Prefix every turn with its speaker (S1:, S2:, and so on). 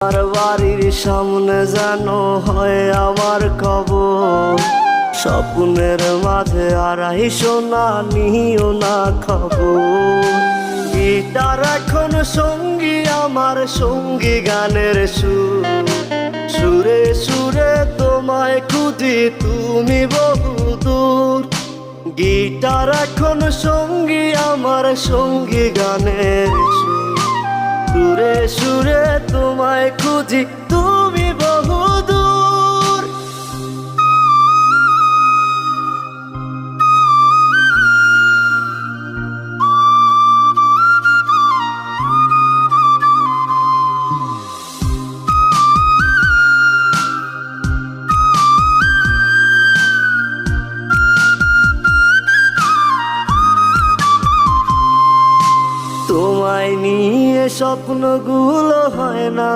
S1: আমার বাড়ির সামনে যেন হয় আমার কবর, স্বপ্নের মাঝে আড়াইশো না নিও না খবর। গিটার এখন সঙ্গী আমার, সঙ্গী গানের সুর, সুরে সুরে তোমায় খুঁজি তুমি বহুদূর। গিটার এখন সঙ্গী আমার, সঙ্গী গানের সুর, সুরে সুরে তোমায় খুঁজি তুমি বহুদূর। তোমায় নিয়ে স্বপ্নগুলো হয় না